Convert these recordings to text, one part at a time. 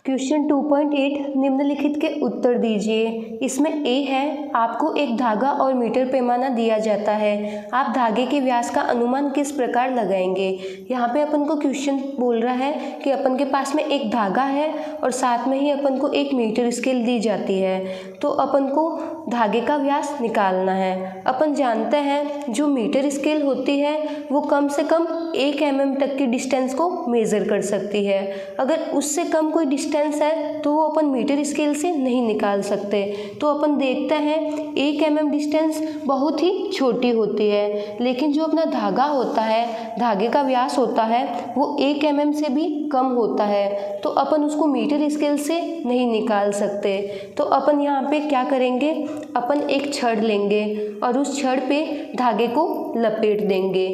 Question 2.8 निम्नलिखित के उत्तर दीजिए। इसमें ए है, आपको एक धागा और मीटर पैमाना दिया जाता है, आप धागे के व्यास का अनुमान किस प्रकार लगाएंगे। यहाँ पे अपन को क्वेश्चन बोल रहा है कि अपन के पास में एक धागा है और साथ में ही अपन को एक मीटर स्केल दी जाती है, तो अपन को धागे का व्यास निकालना है। अपन जानते हैं जो मीटर स्केल होती है वो कम से कम 1 mm तक की डिस्टेंस को मेज़र कर सकती है। अगर उससे कम कोई डिस्टेंस है तो वो अपन मीटर स्केल से नहीं निकाल सकते। तो अपन देखते हैं 1 mm डिस्टेंस बहुत ही छोटी होती है, लेकिन जो अपना धागा होता है, धागे का व्यास होता है वो 1 mm से भी कम होता है, तो अपन उसको मीटर स्केल से नहीं निकाल सकते। तो अपन यहाँ पे क्या करेंगे, अपन एक छड़ लेंगे और उस छड़ पे धागे को लपेट देंगे।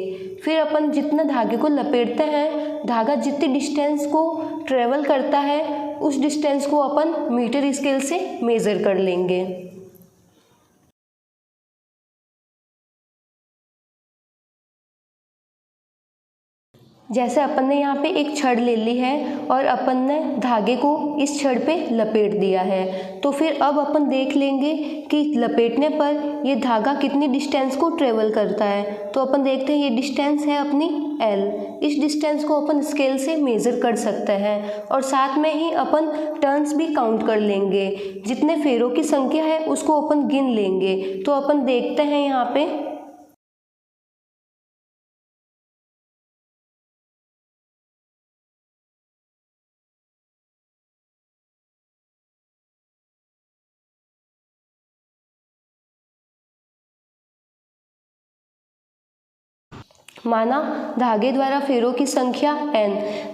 फिर अपन जितना धागे को लपेटते हैं, धागा जितनी डिस्टेंस को ट्रेवल करता है उस डिस्टेंस को अपन मीटर स्केल से मेज़र कर लेंगे। जैसे अपन ने यहाँ पे एक छड़ ले ली है और अपन ने धागे को इस छड़ पे लपेट दिया है, तो फिर अब अपन देख लेंगे कि लपेटने पर ये धागा कितनी डिस्टेंस को ट्रेवल करता है। तो अपन देखते हैं ये डिस्टेंस है अपनी L। इस डिस्टेंस को अपन स्केल से मेज़र कर सकते हैं और साथ में ही अपन टर्न्स भी काउंट कर लेंगे। जितने फेरों की संख्या है उसको अपन गिन लेंगे। तो अपन देखते हैं यहाँ पे माना धागे द्वारा फेरों की संख्या n।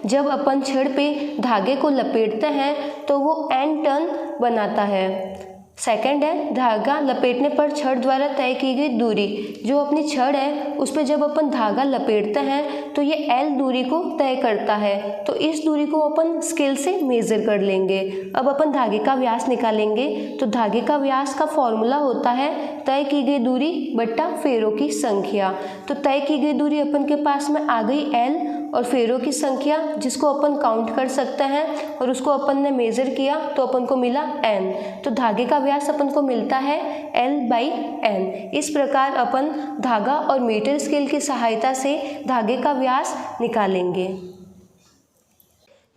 जब अपन छड़ पे धागे को लपेटते हैं तो वो n टर्न बनाता है। सेकंड है, धागा लपेटने पर छड़ द्वारा तय की गई दूरी। जो अपनी छड़ है उस पर जब अपन धागा लपेटते हैं तो ये L दूरी को तय करता है, तो इस दूरी को अपन स्केल से मेज़र कर लेंगे। अब अपन धागे का व्यास निकालेंगे। तो धागे का व्यास का फॉर्मूला होता है तय की गई दूरी बट्टा फेरों की संख्या। तो तय की गई दूरी अपन के पास में आ गई L और फेरों की संख्या जिसको अपन काउंट कर सकते हैं और उसको अपन ने मेज़र किया तो अपन को मिला n। तो धागे का व्यास अपन को मिलता है L/n। इस प्रकार अपन धागा और मीटर स्केल की सहायता से धागे का व्यास निकालेंगे।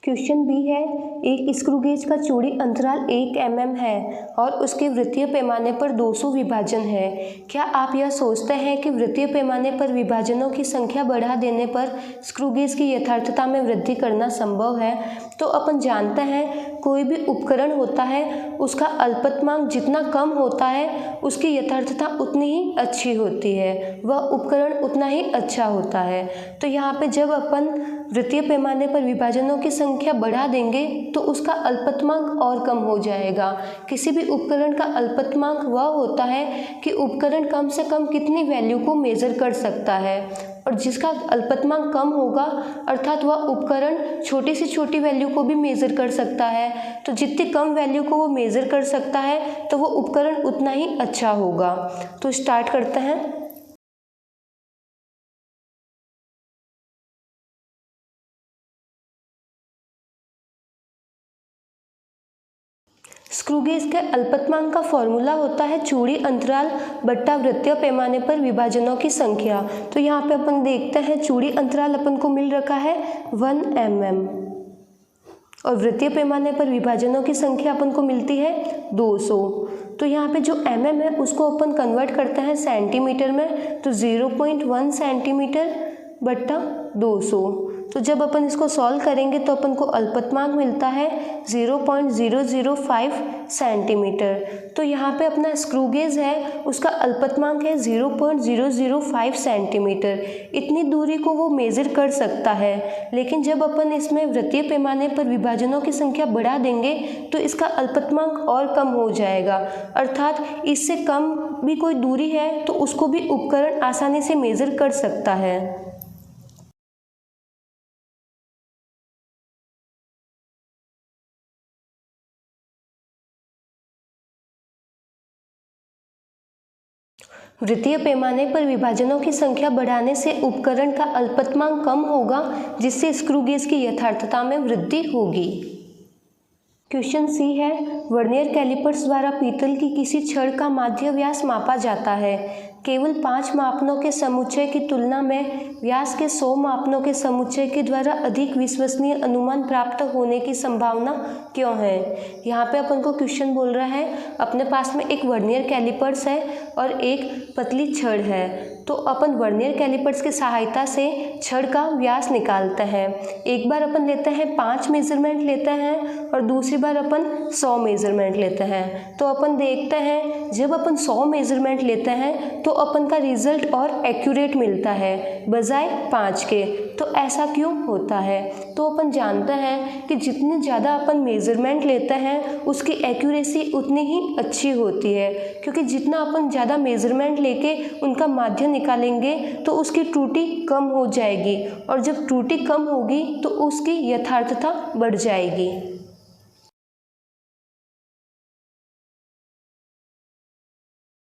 क्वेश्चन बी है, एक स्क्रू गेज का चूड़ी अंतराल 1 mm है और उसके वृत्तीय पैमाने पर 200 विभाजन है। क्या आप यह सोचते हैं कि वृत्तीय पैमाने पर विभाजनों की संख्या बढ़ा देने पर स्क्रू गेज की यथार्थता में वृद्धि करना संभव है। तो अपन जानते हैं कोई भी उपकरण होता है उसका अल्पतमांक जितना कम होता है उसकी यथार्थता उतनी ही अच्छी होती है, वह उपकरण उतना ही अच्छा होता है। तो यहाँ पे जब अपन वृत्तीय पैमाने पर विभाजनों की संख्या बढ़ा देंगे तो उसका अल्पतमांक और कम हो जाएगा। किसी भी उपकरण का अल्पतमांक वह होता है कि उपकरण कम से कम कितनी वैल्यू को मेज़र कर सकता है, और जिसका अल्पतमांक कम होगा अर्थात वह उपकरण छोटी से छोटी वैल्यू को भी मेज़र कर सकता है। तो जितनी कम वैल्यू को वो मेज़र कर सकता है तो वो उपकरण उतना ही अच्छा होगा। तो स्टार्ट करते हैं। स्क्रू गेज के अल्पतमांक का फॉर्मूला होता है चूड़ी अंतराल बट्टा वृत्तीय पैमाने पर विभाजनों की संख्या। तो यहाँ पे अपन देखते हैं चूड़ी अंतराल अपन को मिल रखा है 1 mm और वृत्तीय पैमाने पर विभाजनों की संख्या अपन को मिलती है 200। तो यहाँ पे जो mm है उसको अपन कन्वर्ट करते हैं सेंटीमीटर में, तो 0.1 सेंटीमीटर बट्टा 200। तो जब अपन इसको सॉल्व करेंगे तो अपन को अल्पतमांक मिलता है 0.005 सेंटीमीटर। तो यहाँ पे अपना स्क्रू गेज है उसका अल्पतमांक है 0.005 सेंटीमीटर। इतनी दूरी को वो मेज़र कर सकता है, लेकिन जब अपन इसमें वृत्तीय पैमाने पर विभाजनों की संख्या बढ़ा देंगे तो इसका अल्पतमांक और कम हो जाएगा, अर्थात इससे कम भी कोई दूरी है तो उसको भी उपकरण आसानी से मेज़र कर सकता है। वृत्तीय पैमाने पर विभाजनों की संख्या बढ़ाने से उपकरण का अल्पतमांक कम होगा, जिससे स्क्रू गेज की यथार्थता में वृद्धि होगी। क्वेश्चन सी है, वर्नियर कैलिपर्स द्वारा पीतल की किसी छड़ का माध्य व्यास मापा जाता है। केवल 5 मापनों के समुच्चय की तुलना में व्यास के 100 मापनों के समुच्चय के द्वारा अधिक विश्वसनीय अनुमान प्राप्त होने की संभावना क्यों है। यहाँ पे अपन को क्वेश्चन बोल रहा है, अपने पास में एक वर्नियर कैलिपर्स है और एक पतली छड़ है, तो अपन वर्नियर कैलिपर्स की सहायता से छड़ का व्यास निकालते हैं। एक बार अपन लेते हैं 5 मेजरमेंट लेते हैं और दूसरी बार अपन 100 मेजरमेंट लेते हैं। तो अपन देखते हैं जब अपन 100 मेजरमेंट लेते हैं तो अपन का रिजल्ट और एक्यूरेट मिलता है बजाय 5 के। तो ऐसा क्यों होता है? तो अपन जानते हैं कि जितने ज़्यादा अपन मेजरमेंट लेते हैं उसकी एक्यूरेसी उतनी ही अच्छी होती है, क्योंकि जितना अपन ज़्यादा मेजरमेंट लेके उनका माध्य निकालेंगे तो उसकी त्रुटि कम हो जाएगी, और जब त्रुटि कम होगी तो उसकी यथार्थता बढ़ जाएगी।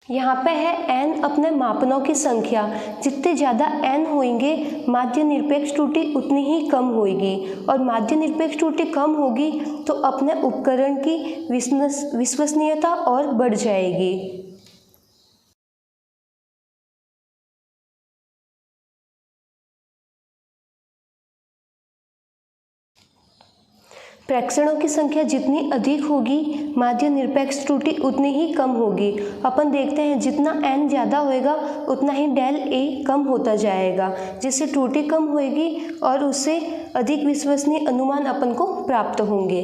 यहाँ पे है n अपने मापनों की संख्या। जितने ज़्यादा n होंगे माध्य निरपेक्ष त्रुटि उतनी ही कम होगी, और माध्य निरपेक्ष त्रुटि कम होगी तो अपने उपकरण की विश्वसनीयता और बढ़ जाएगी। प्रेक्षणों की संख्या जितनी अधिक होगी माध्य निरपेक्ष त्रुटि उतनी ही कम होगी। अपन देखते हैं जितना n ज़्यादा होएगा उतना ही डेल a कम होता जाएगा, जिससे त्रुटि कम होएगी और उससे अधिक विश्वसनीय अनुमान अपन को प्राप्त होंगे।